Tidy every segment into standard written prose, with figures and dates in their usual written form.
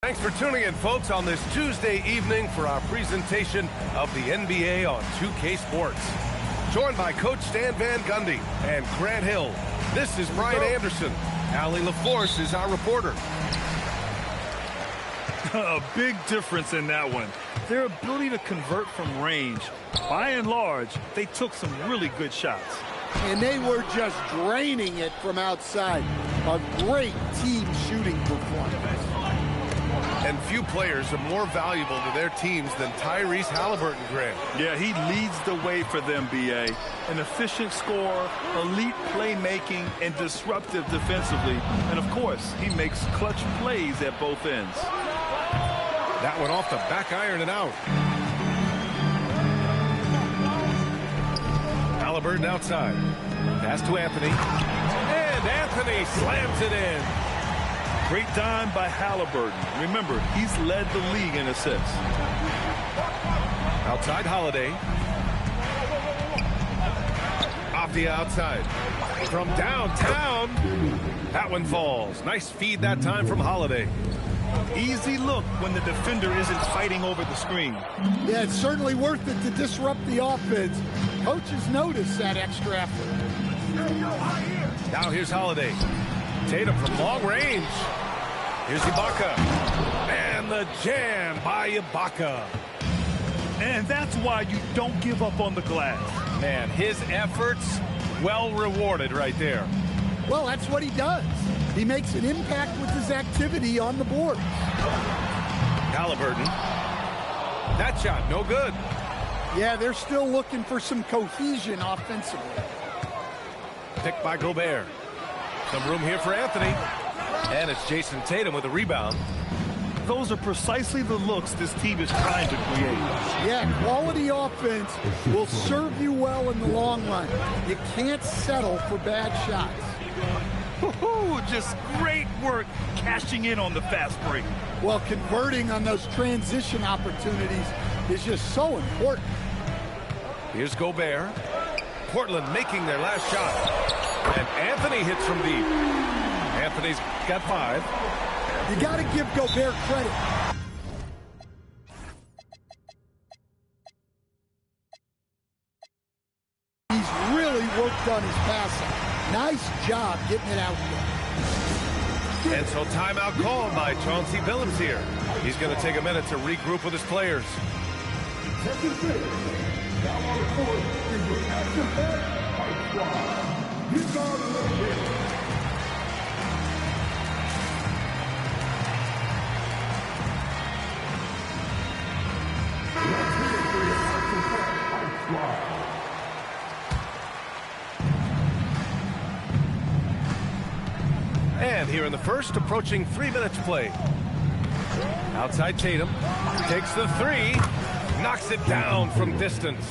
Thanks for tuning in, folks, on this Tuesday evening for our presentation of the NBA on 2K Sports. Joined by Coach Stan Van Gundy and Grant Hill. This is Brian Anderson. Allie LaForce is our reporter. A big difference in that one. Their ability to convert from range. By and large, they took some really good shots. And they were just draining it from outside. A great team shooting performance. And few players are more valuable to their teams than Tyrese Halliburton, Grant. Yeah, he leads the way for them, B.A. An efficient scorer, elite playmaking, and disruptive defensively. And, of course, he makes clutch plays at both ends. That one off the back iron and out. Halliburton outside. Pass to Anthony. And Anthony slams it in. Great dime by Halliburton. Remember, he's led the league in assists. Outside Holiday. Off the outside. From downtown. That one falls. Nice feed that time from Holiday. Easy look when the defender isn't fighting over the screen. Yeah, it's certainly worth it to disrupt the offense. Coaches notice that extra effort. Now here's Holiday. Tatum from long range. Here's Ibaka. And the jam by Ibaka. And that's why you don't give up on the glass. Man, his efforts well rewarded right there. Well, that's what he does. He makes an impact with his activity on the board. Halliburton. That shot, no good. Yeah, they're still looking for some cohesion offensively. Picked by Gobert. Some room here for Anthony. And it's Jason Tatum with a rebound. Those are precisely the looks this team is trying to create. Yeah, quality offense will serve you well in the long run. You can't settle for bad shots. Just great work cashing in on the fast break. Well, converting on those transition opportunities is just so important. Here's Gobert. Portland making their last shot. And Anthony hits from deep. Anthony's got 5. You got to give Gobert credit. He's really worked on his passing. Nice job getting it out there. And so timeout called by Chauncey Billups here. He's going to take a minute to regroup with his players. And here in the first, approaching 3 minutes play. Outside Tatum. Takes the 3. Knocks it down from distance.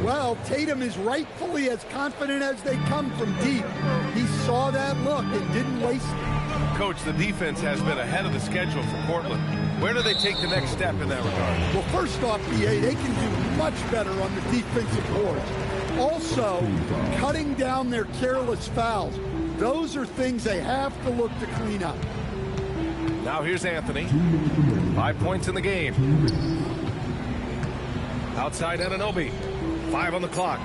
Well, Tatum is rightfully as confident as they come from deep. He saw that look and didn't waste it. Coach, the defense has been ahead of the schedule for Portland. Where do they take the next step in that regard? Well, first off, BA, they can do much better on the defensive boards. Also, cutting down their careless fouls. Those are things they have to look to clean up. Now here's Anthony. 5 points in the game. Outside Anunoby. 5 on the clock.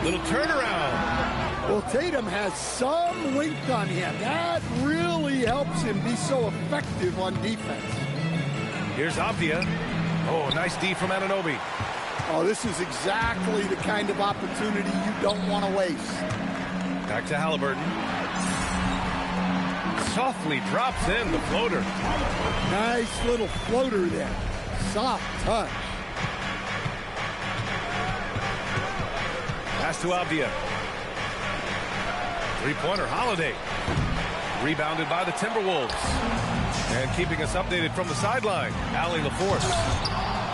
Little turnaround. Well, Tatum has some length on him. That really helps him be so effective on defense. Here's Avdia. Oh, nice D from Anunoby. Oh, this is exactly the kind of opportunity you don't want to waste. Back to Halliburton. Softly drops in the floater. Nice little floater there. Soft touch. Pass to Avdia. Three-pointer Holiday. Rebounded by the Timberwolves. And keeping us updated from the sideline, Allie LaForce.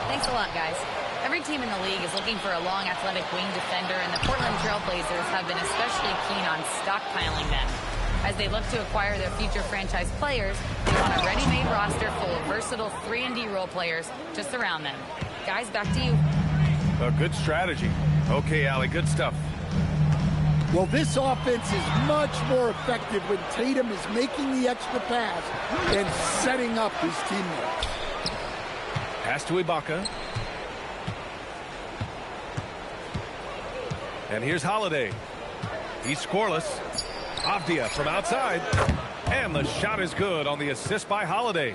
Thanks a lot, guys. Every team in the league is looking for a long, athletic wing defender, and the Portland Trailblazers have been especially keen on stockpiling them. As they look to acquire their future franchise players, they want a ready-made roster full of versatile 3-and-D role players to surround them. Guys, back to you. A good strategy. Okay, Allie, good stuff. Well, this offense is much more effective when Tatum is making the extra pass and setting up his teammates. Pass to Ibaka. And here's Holiday. He's scoreless. Avdia from outside. And the shot is good on the assist by Holiday.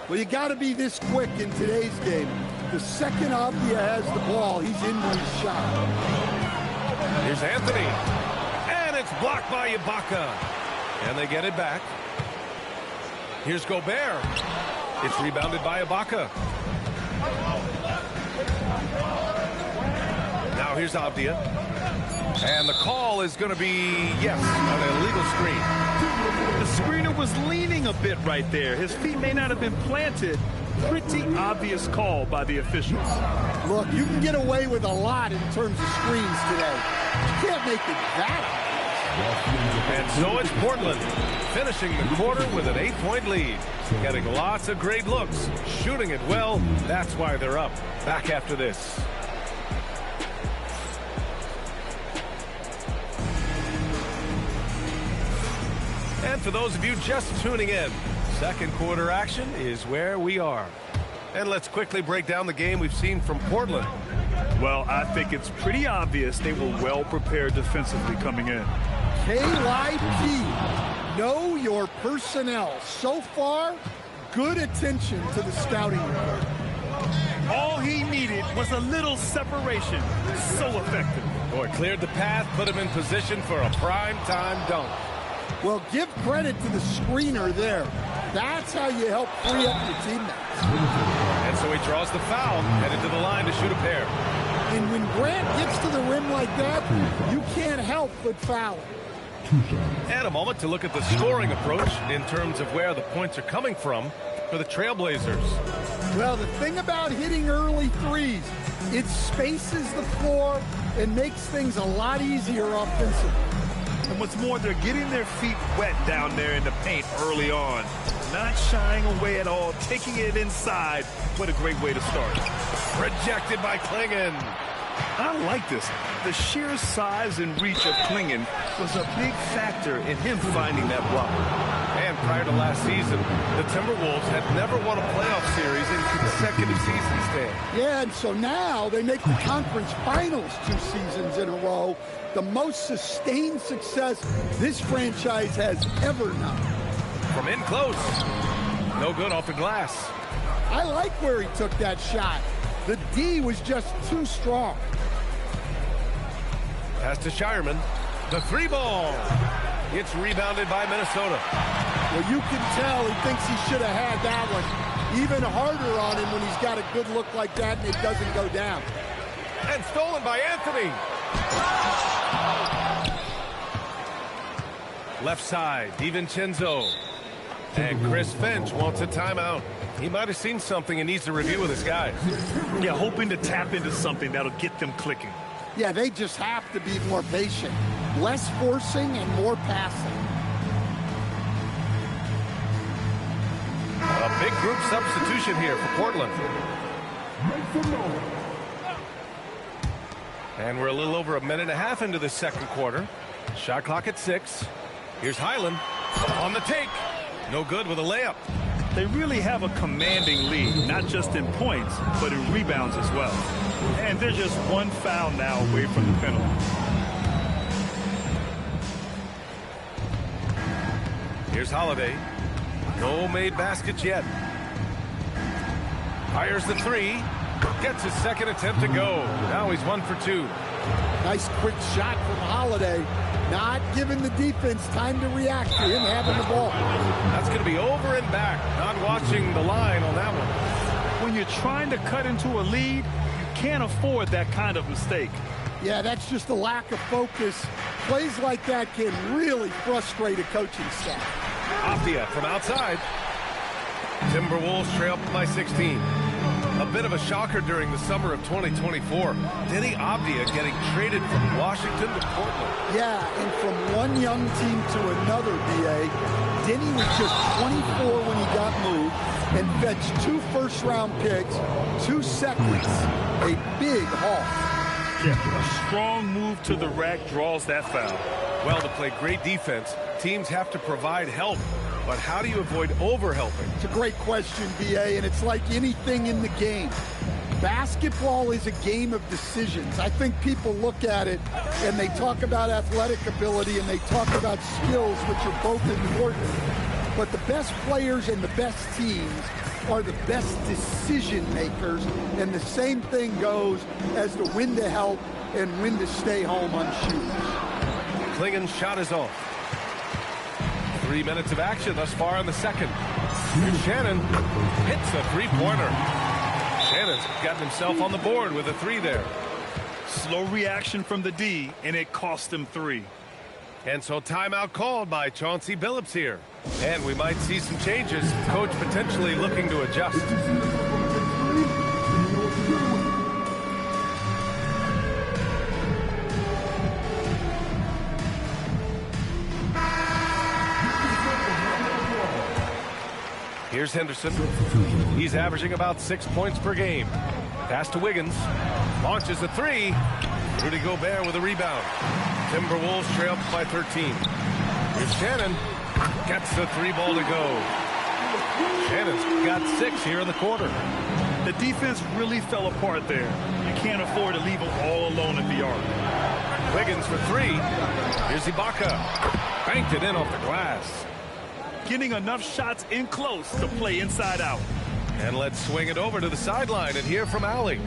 Well, you got to be this quick in today's game. The second Avdia has the ball, he's into his shot. Here's Anthony. And it's blocked by Ibaka. And they get it back. Here's Gobert. It's rebounded by Ibaka. Now here's Avdia. And the call is going to be, yes, an illegal screen. The screener was leaning a bit right there. His feet may not have been planted. Pretty obvious call by the officials. Look, you can get away with a lot in terms of screens today. You can't make it that obvious. And so it's Portland finishing the quarter with an 8-point lead. Getting lots of great looks, shooting it well. That's why they're up. Back after this. And for those of you just tuning in, second quarter action is where we are. And let's quickly break down the game we've seen from Portland. Well, I think it's pretty obvious they were well prepared defensively coming in. KYP, know your personnel. So far, good attention to the scouting report. All he needed was a little separation. So effective. Boy, cleared the path, put him in position for a prime-time dunk. Well, give credit to the screener there. That's how you help free up your teammates. And so he draws the foul, headed to the line to shoot a pair. And when Grant gets to the rim like that, you can't help but foul. And a moment to look at the scoring approach in terms of where the points are coming from for the Trailblazers. Well, the thing about hitting early threes, it spaces the floor and makes things a lot easier offensively. And what's more, they're getting their feet wet down there in the paint early on. Not shying away at all, taking it inside. What a great way to start. Rejected by Klingon. I like this. The sheer size and reach of Klingon was a big factor in him finding that block. And prior to last season, the Timberwolves had never won a playoff series in consecutive seasons, Dan. Yeah, and so now they make the conference finals 2 seasons in a row. The most sustained success this franchise has ever known. From in close. No good off the glass. I like where he took that shot. The D was just too strong. Pass to Shireman. The 3-ball. It's rebounded by Minnesota. Well, you can tell he thinks he should have had that one. Even harder on him when he's got a good look like that and it doesn't go down. And stolen by Anthony. Left side, DiVincenzo. And Chris Finch wants a timeout. He might have seen something and needs to review with his guys. Yeah, hoping to tap into something that'll get them clicking. Yeah, they just have to be more patient. Less forcing and more passing. A big group substitution here for Portland. And we're a little over a minute and a half into the second quarter. Shot clock at 6. Here's Highland on the take. No good with a layup. They really have a commanding lead, not just in points, but in rebounds as well. And they're just one foul now away from the penalty. Here's Holiday. No made baskets yet. Fires the 3. Gets his second attempt to go. Now he's 1 for 2. Nice quick shot from Holiday. Not giving the defense time to react to him having the ball. That's going to be over and back. Not watching the line on that one. When you're trying to cut into a lead, you can't afford that kind of mistake. Yeah, that's just a lack of focus. Plays like that can really frustrate a coaching staff. Avdia from outside. Timberwolves trail by 16. A bit of a shocker during the summer of 2024. Denny Avdia getting traded from Washington to Portland. Yeah, and from one young team to another, BA. Denny was just 24 when he got moved and fetched 2 first-round picks, 2 seconds. A big haul. Yeah, a strong move to the rack draws that foul. Well, to play great defense, teams have to provide help. But how do you avoid overhelping? It's a great question, B.A., and it's like anything in the game. Basketball is a game of decisions. I think people look at it and they talk about athletic ability and they talk about skills, which are both important. But the best players and the best teams are the best decision makers, and the same thing goes as to when to help and when to stay home on shooters. Klingen's shot is off. 3 minutes of action thus far in the second. Here's Shannon hits a three-pointer. Shannon's gotten himself on the board with a three there. Slow reaction from the D, and it cost him 3. And so timeout called by Chauncey Billups here. And we might see some changes. Coach potentially looking to adjust. Here's Henderson. He's averaging about 6 points per game. Pass to Wiggins. Launches a three. Rudy Gobert with a rebound. Timberwolves trail by 13. Here's Shannon. Gets the three ball to go. Shannon's got 6 here in the quarter. The defense really fell apart there. You can't afford to leave them all alone at the arc. Wiggins for 3. Here's Ibaka. Banked it in off the glass. Getting enough shots in close to play inside out. And let's swing it over to the sideline and hear from Allie.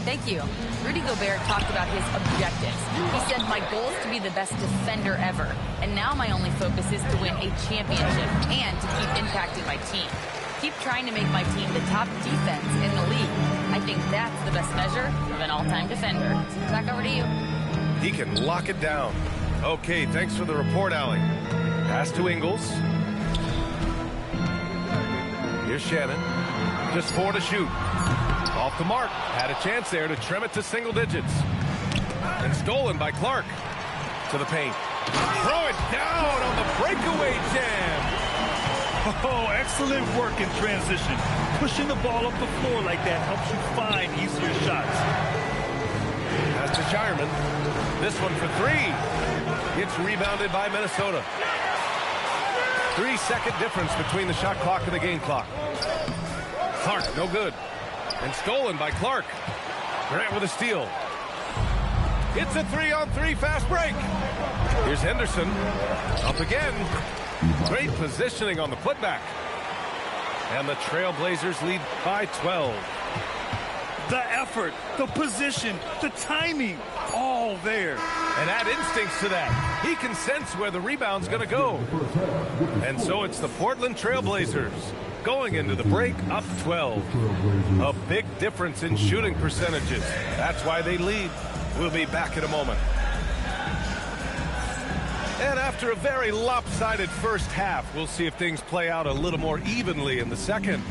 Thank you. Rudy Gobert talked about his objectives. He said, my goal is to be the best defender ever. And now my only focus is to win a championship and to keep impacting my team. Keep trying to make my team the top defense in the league. I think that's the best measure of an all-time defender. Back over to you. He can lock it down. Okay, thanks for the report, Allie. Pass to Ingles. Here's Shannon. Just 4 to shoot. Off the mark. Had a chance there to trim it to single digits. And stolen by Clark. To the paint. Throw it down on the breakaway jam. Oh, excellent work in transition. Pushing the ball up the floor like that helps you find easier shots. Pass to Shireman. This one for 3. Gets rebounded by Minnesota. 3-second difference between the shot clock and the game clock. Clark, no good. And stolen by Clark. Grant with a steal. It's a 3-on-3 fast break. Here's Henderson. Up again. Great positioning on the putback. And the Trailblazers lead by 12. The effort, the position, the timing, all there. And add instincts to that. He can sense where the rebound's going to go. And so it's the Portland Trailblazers going into the break up 12. A big difference in shooting percentages. That's why they lead. We'll be back in a moment. And after a very lopsided first half, we'll see if things play out a little more evenly in the second.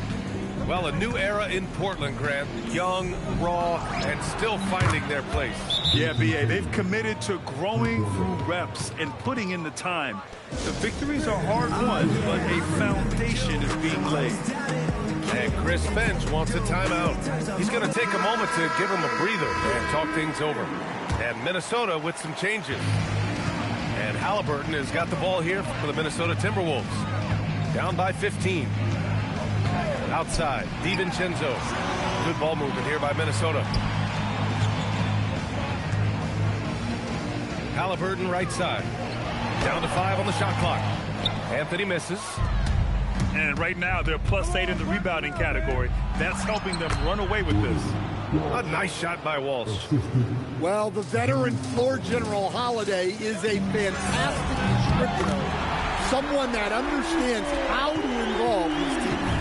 Well, a new era in Portland, Grant. Young, raw, and still finding their place. Yeah, B.A., they've committed to growing through reps and putting in the time. The victories are hard-won, but a foundation is being laid. And Chris Finch wants a timeout. He's going to take a moment to give him a breather and talk things over. And Minnesota with some changes. And Halliburton has got the ball here for the Minnesota Timberwolves. Down by 15. Outside, DiVincenzo. Good ball movement here by Minnesota. Halliburton right side. Down to 5 on the shot clock. Anthony misses. And right now, they're +8 in the rebounding category. That's helping them run away with this. A nice shot by Walsh. Well, the veteran floor general Holiday is a fantastic distributor. Someone that understands how to involve his team.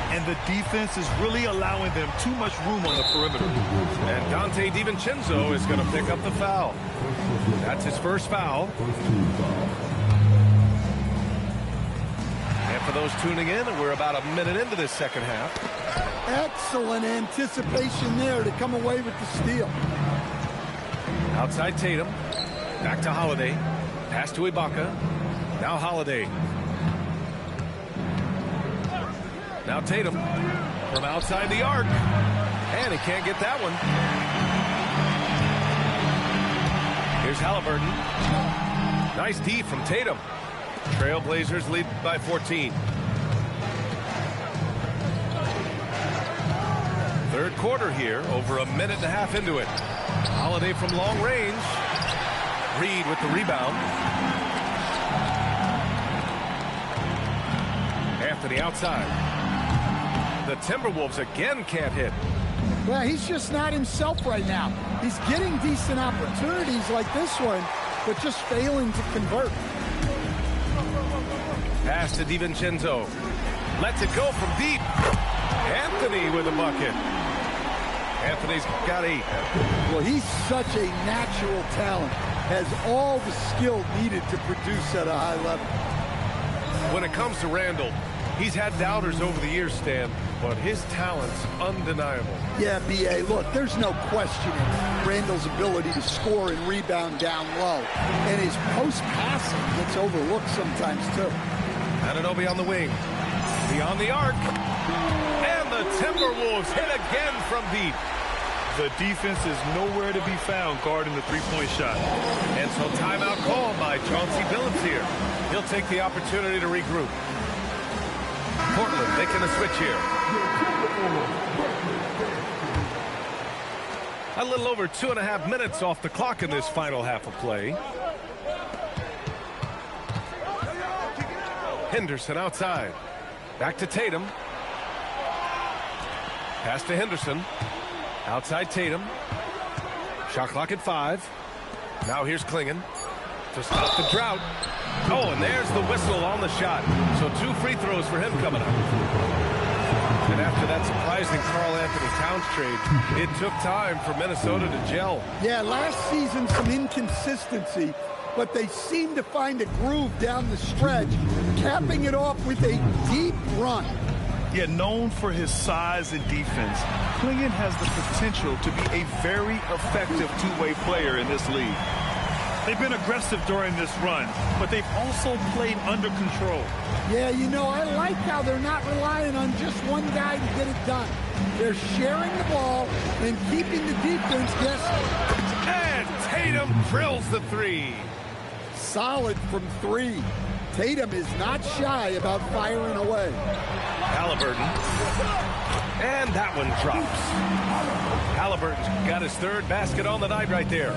And the defense is really allowing them too much room on the perimeter. And Dante DiVincenzo is going to pick up the foul. That's his first foul. And for those tuning in, we're about a minute into this second half. Excellent anticipation there to come away with the steal. Outside Tatum. Back to Holiday. Pass to Ibaka. Now Holiday. Now Tatum from outside the arc. And he can't get that one. Here's Halliburton. Nice D from Tatum. Trailblazers lead by 14. Third quarter here, over a minute and a half into it. Holiday from long range. Reed with the rebound. Anthony outside. The Timberwolves again can't hit. Well, he's just not himself right now. He's getting decent opportunities like this one, but just failing to convert. Pass to DiVincenzo. Lets it go from deep. Anthony with a bucket. Anthony's got 8. Well, he's such a natural talent. Has all the skill needed to produce at a high level. When it comes to Randall, he's had doubters over the years, Stan, but his talent's undeniable. Yeah, B.A., look, there's no questioning Randall's ability to score and rebound down low. And his post-passing gets overlooked sometimes, too. Anunoby on the wing. Beyond the arc. And the Timberwolves hit again from deep. The defense is nowhere to be found guarding the three-point shot. And so timeout called by Chauncey Billups here. He'll take the opportunity to regroup. Portland making a switch here. A little over 2.5 minutes off the clock in this final half of play. Henderson outside. Back to Tatum. Pass to Henderson. Outside Tatum. Shot clock at 5. Now here's Klingon to stop the drought. Oh, and there's the whistle on the shot. So 2 free throws for him coming up. And after that surprising Karl-Anthony Towns trade, it took time for Minnesota to gel. Yeah, last season some inconsistency, but they seem to find a groove down the stretch, capping it off with a deep run. Yeah, known for his size and defense, Klingon has the potential to be a very effective two-way player in this league. They've been aggressive during this run, but they've also played under control. Yeah, you know, I like how they're not relying on just one guy to get it done. They're sharing the ball and keeping the defense guessing. And Tatum drills the 3. Solid from 3. Tatum is not shy about firing away. Halliburton. And that one drops. Halliburton's got his 3rd basket on the night right there.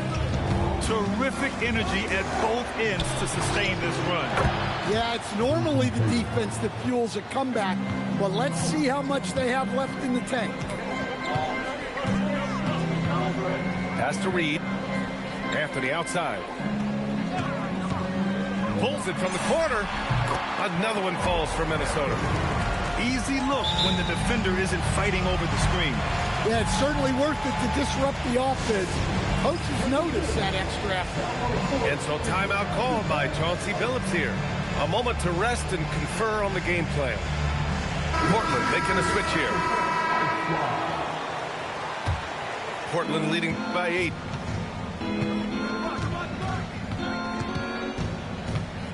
Terrific energy at both ends to sustain this run. Yeah, it's normally the defense that fuels a comeback, but let's see how much they have left in the tank. Pass to Reed. Anthony outside. Pulls it from the corner. Another one falls for Minnesota. Easy look when the defender isn't fighting over the screen. Yeah, it's certainly worth it to disrupt the offense. Coaches notice that extra effort. And so timeout called by Chauncey Billups here. A moment to rest and confer on the game plan. Portland making a switch here. Portland leading by 8.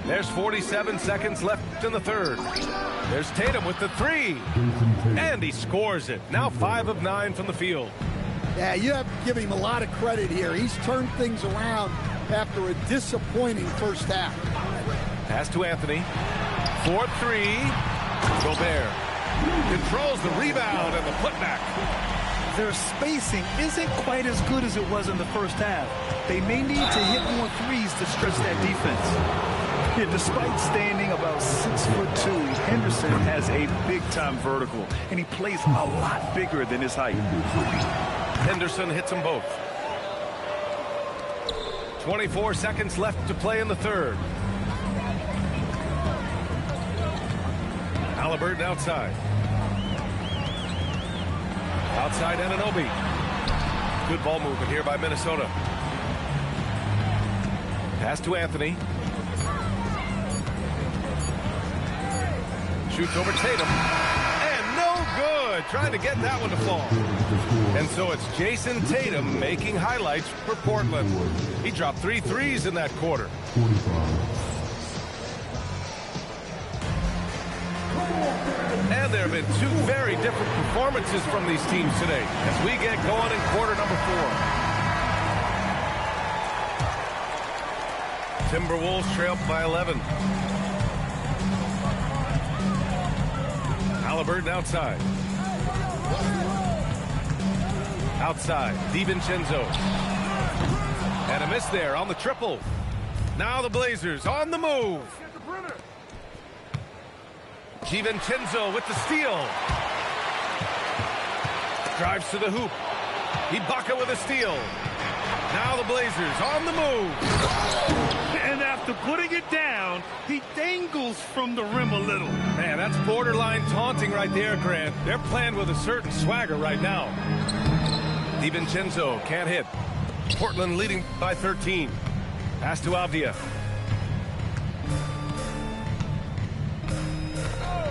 There's 47 seconds left in the 3rd. There's Tatum with the 3. And he scores it. Now 5 of 9 from the field. Yeah, you have to give him a lot of credit here. He's turned things around after a disappointing first half. Pass to Anthony. 4-3. Gobert controls the rebound and the putback. Their spacing isn't quite as good as it was in the first half. They may need to hit more threes to stretch that defense. Yeah, despite standing about 6'2", Henderson has a big-time vertical, and he plays a lot bigger than his height. Henderson hits them both. 24 seconds left to play in the 3rd. Halliburton outside. Outside Anunoby. Good ball movement here by Minnesota. Pass to Anthony. Shoots over Tatum. And no good. Trying to get that one to fall. And so it's Jason Tatum making highlights for Portland. He dropped 3 threes in that quarter. And there have been 2 very different performances from these teams today as we get going in quarter number 4. Timberwolves trail by 11. Halliburton outside. Outside, DiVincenzo. And a miss there on the triple. Now the Blazers on the move. DiVincenzo with the steal. Drives to the hoop. Ibaka with a steal. Now the Blazers on the move. And after putting it down, he dangles from the rim a little. Man, that's borderline taunting right there, Grant. They're playing with a certain swagger right now. DiVincenzo can't hit. Portland leading by 13. Pass to Avdia.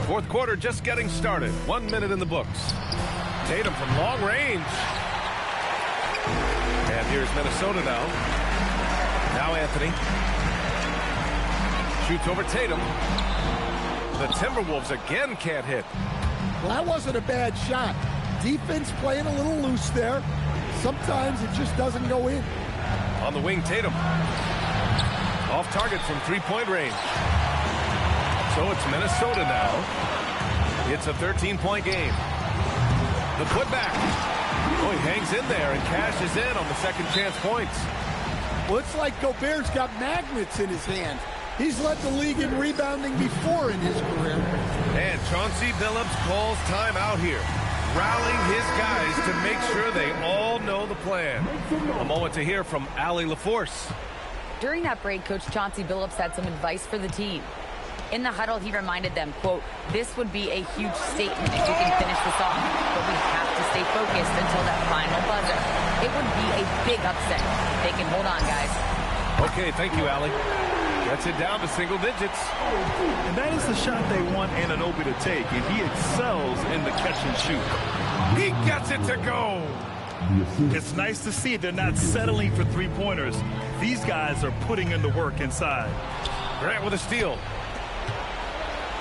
Fourth quarter just getting started. 1 minute in the books. Tatum from long range. And here's Minnesota now. Now Anthony. Shoots over Tatum. The Timberwolves again can't hit. Well, that wasn't a bad shot. Defense playing a little loose there. Sometimes it just doesn't go in. On the wing, Tatum. Off target from three-point range. So it's Minnesota now. It's a 13-point game. The putback. Oh, he hangs in there and cashes in on the second chance points. Well, it's like Gobert's got magnets in his hand. He's led the league in rebounding before in his career. And Chauncey Billups calls timeout here, rallying his guys to make sure they all know the plan. A moment to hear from Allie LaForce. During that break, Coach Chauncey Billups had some advice for the team. In the huddle, he reminded them, quote, "This would be a huge statement if you can finish this off, but we have to stay focused until that final buzzer. It would be a big upset. They can hold on, guys." Okay, thank you, Allie. Gets it down to single digits. And that is the shot they want Anunoby to take, and he excels in the catch and shoot. He gets it to go. It's nice to see they're not settling for three-pointers. These guys are putting in the work inside. Grant with a steal.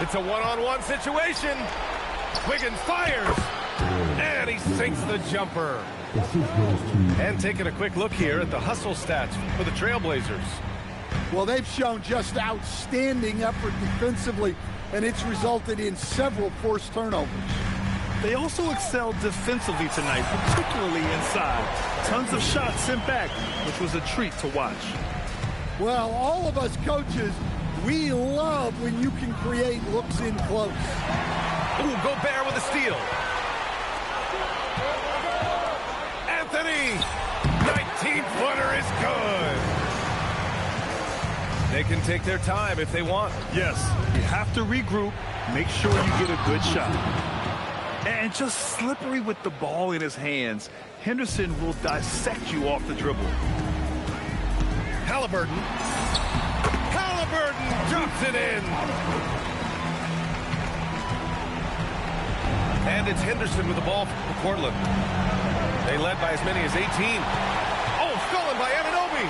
It's a one-on-one situation. Wiggins fires. And he sinks the jumper. And taking a quick look here at the hustle stats for the Trailblazers. Well, they've shown just outstanding effort defensively, and it's resulted in several forced turnovers. They also excelled defensively tonight, particularly inside. Tons of shots sent back, which was a treat to watch. Well, all of us coaches, we love when you can create looks in close. Ooh, Gobert with a steal. Anthony! 19-footer is good. They can take their time if they want. Yes, you have to regroup, make sure you get a good shot. And just slippery with the ball in his hands, Henderson will dissect you off the dribble. Halliburton. Halliburton drops it in. And it's Henderson with the ball for Portland. They led by as many as 18. Oh, stolen by Anunoby.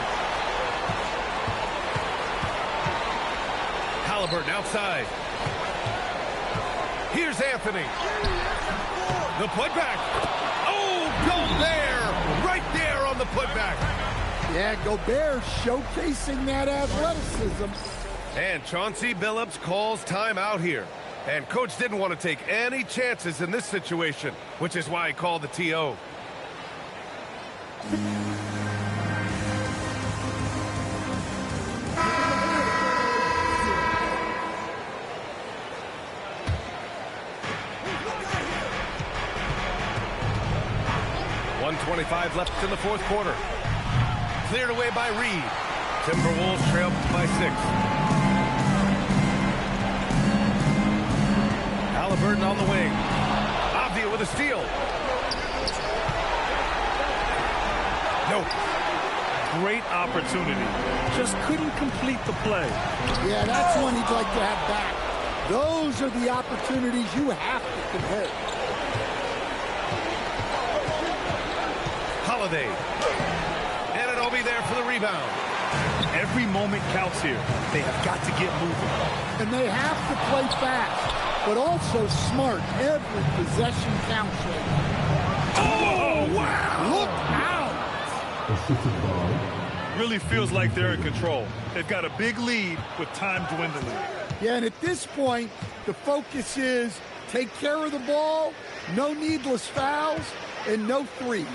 Halliburton outside. Here's Anthony. The putback. Oh, Gobert right there on the putback. Yeah, Gobert showcasing that athleticism. And Chauncey Billups calls timeout here. And coach didn't want to take any chances in this situation, which is why he called the TO. .125 left in the fourth quarter. Cleared away by Reed. Timberwolves trail by 6. Halliburton on the wing. Avdia with a steal. No. Great opportunity. Just couldn't complete the play. Yeah, that's one he'd like to have back. Those are the opportunities you have to convert. Holiday. Anunoby there for the rebound. Every moment counts here. They have got to get moving. And they have to play fast, but also smart. Every possession counts. Oh, wow! Look out! really feels like they're in control. They've got a big lead with time dwindling. Yeah, and at this point, the focus is take care of the ball, no needless fouls, and no threes.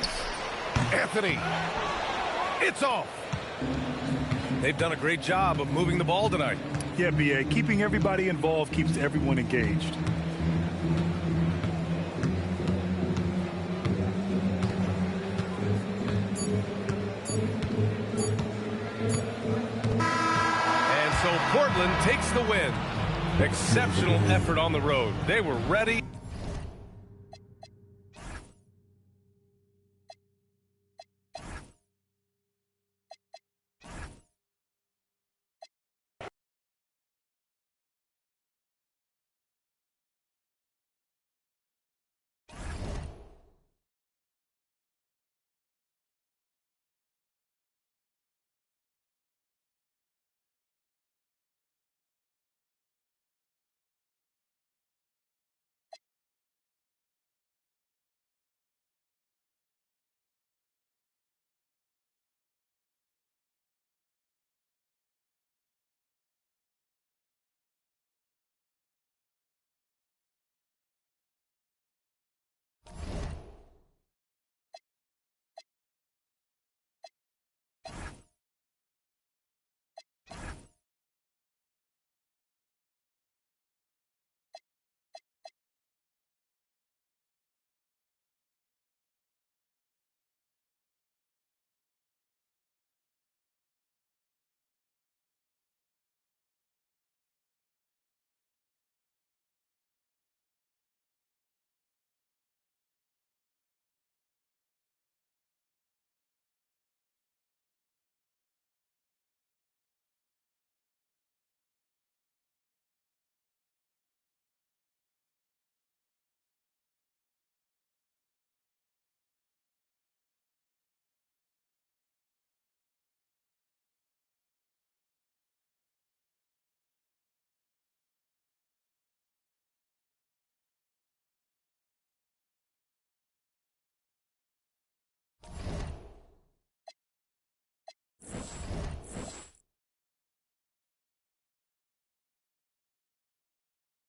Anthony. It's off. They've done a great job of moving the ball tonight. Yeah, B.A., keeping everybody involved keeps everyone engaged. And so Portland takes the win. Exceptional effort on the road. They were ready.